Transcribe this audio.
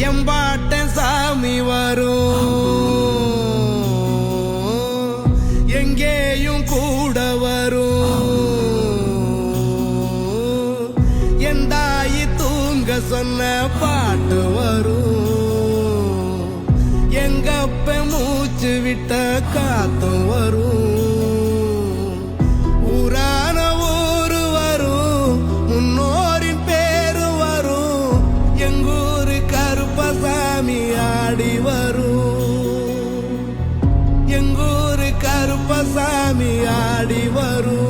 எம்பாட்ட சாமி வரும், எங்கேயும் கூட வரும். என் தாயி தூங்க சொன்ன பாட்டு வரும், எங்கப்ப மூச்சு விட்ட காத்தும் வரும். ஊரான ஊரு வரும், முன்னோரின் பேரு வரும். எங்கூரு கருப்பசாமி ஆடி வரும், எங்கூரு கருப்பசாமி ஆடி வரும்.